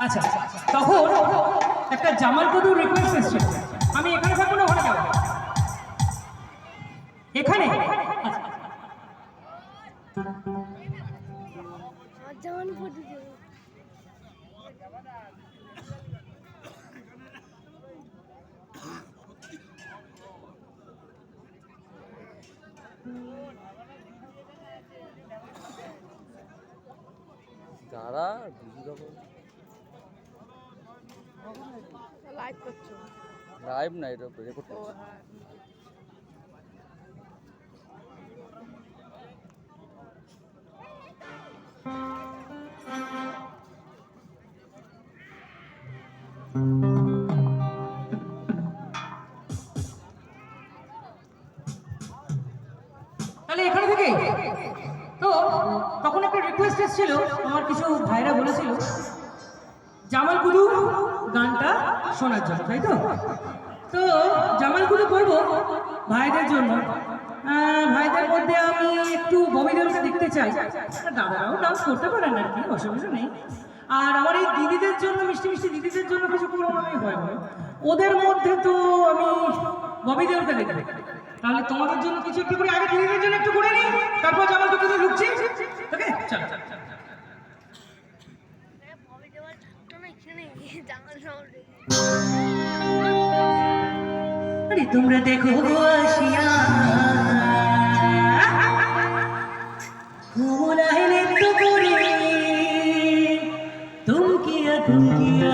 আচ্ছা তখন একটা জামাল কদুর রিকোয়েস্ট এসেছিল, আমি এখানে থাকবো না ওখানে যাবো, এখানে যারা লাইভ করছো? লাইভ না, এটা রেকর্ড করছি। তাহলে এখানে থেকে তো তখন একটা রিকোয়েস্ট এসেছিল, আমার কিছু ভাইরা বলেছিল জামাল কুদু গানটা শোনার জন্য, তাই তো? তো জামাল কুদু করবো ভাইদের জন্য। ভাইদের মধ্যে আমি একটু ববি দেওলকে দেখতে চাই, দাদারাও ডান্স করতে পারেন আর কি, অসুবিধা নেই। আর আমার এই দিদিদের জন্য, মিষ্টি মিষ্টি দিদিদের জন্য কিছু পুরোনোই হয়, ওদের মধ্যে তো আমি ববি দেওলকে দেখবো। তাহলে তোমাদের জন্য কিছু একটু করে, আগে দিদিদের জন্য একটু করে নিই, তারপর জামাল কুদু ঢুকছি। ওকে চল। আরে তোমরা দেখো আসিয়া কোমলায় নৃত্য করে, তুমকিয়া তুমকিয়া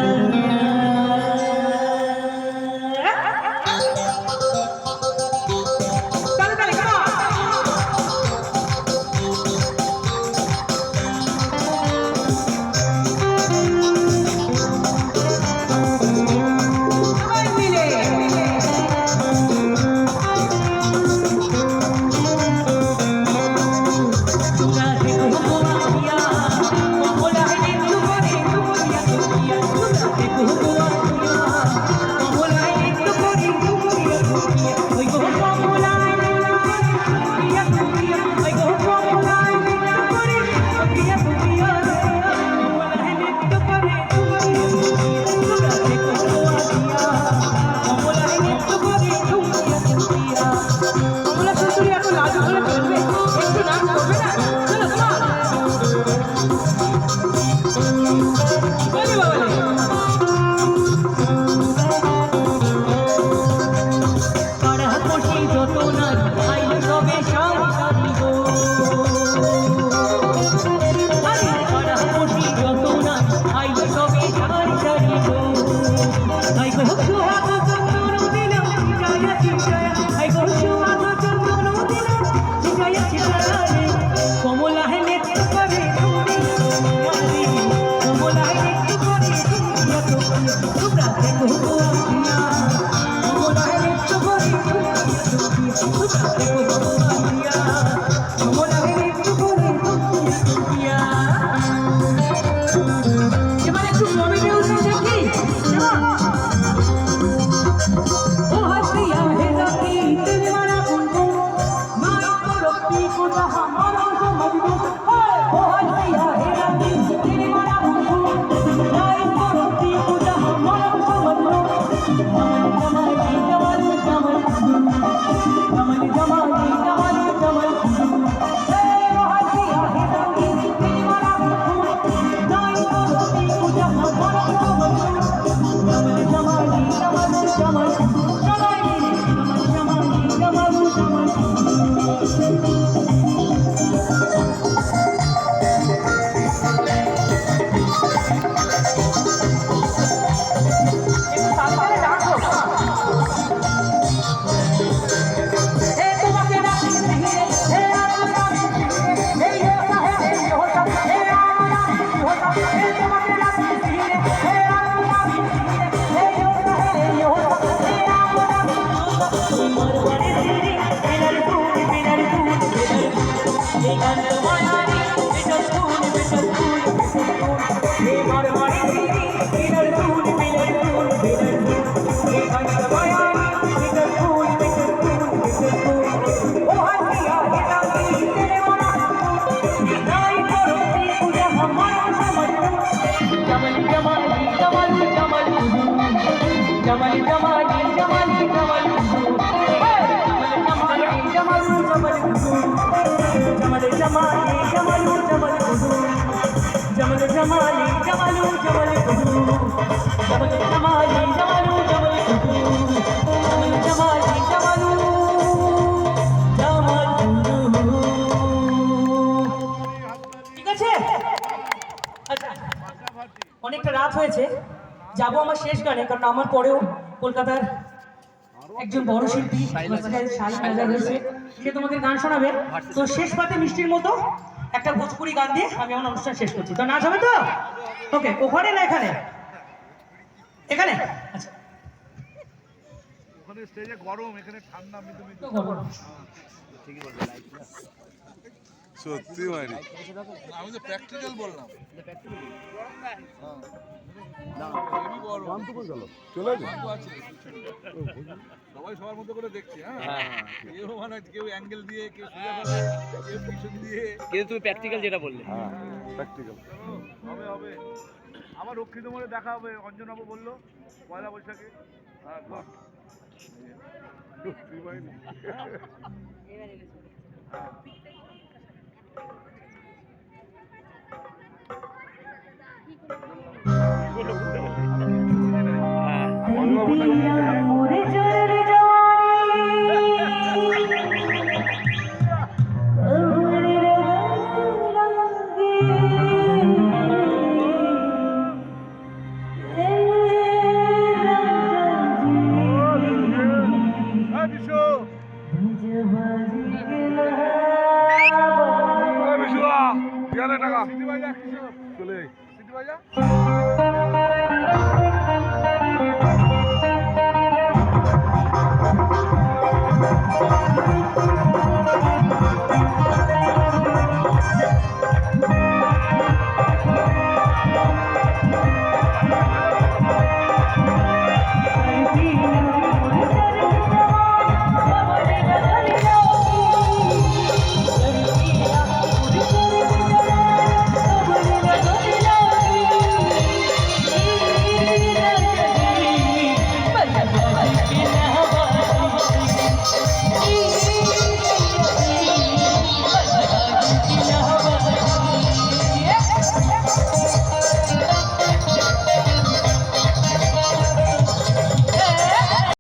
Come on, রাত হয়েছে, যাবো আমার শেষ গানে, কারণ আমার পরেও কলকাতার একজন বড় শিল্পী রয়েছে, সে তোমাদের গান শোনাবে। তো শেষ পাতে মিষ্টির মতো একটা ভোজপুরি গান দিয়ে আমি আমার অনুষ্ঠান শেষ করছি। তো নাচ হবে তো? ওকে, ওখানে না এখানে? এখানে? আচ্ছা, ওখানে স্টেজে গরম, এখানে ঠান্ডা মৃদু তো গরম। সত্যি মারি আমি তো প্র্যাকটিক্যাল বললাম। চলে যাবে সবাই সবার মতো করে দেখছে। হ্যাঁ, কেউ মানে কেউ অ্যাঙ্গেল দিয়ে, কেউ সোজা করে, কেউ পিছন দিয়ে। কিন্তু তুমি প্র্যাকটিক্যাল যেটা বললে, হ্যাঁ প্র্যাকটিক্যাল হবে হবে। আবার রক্ষিত মোড়ে দেখা হবে, অঞ্জনবাবু বললো পয়লা বৈশাখে। হ্যাঁ, সত্যি মাইরি হ্যাঁ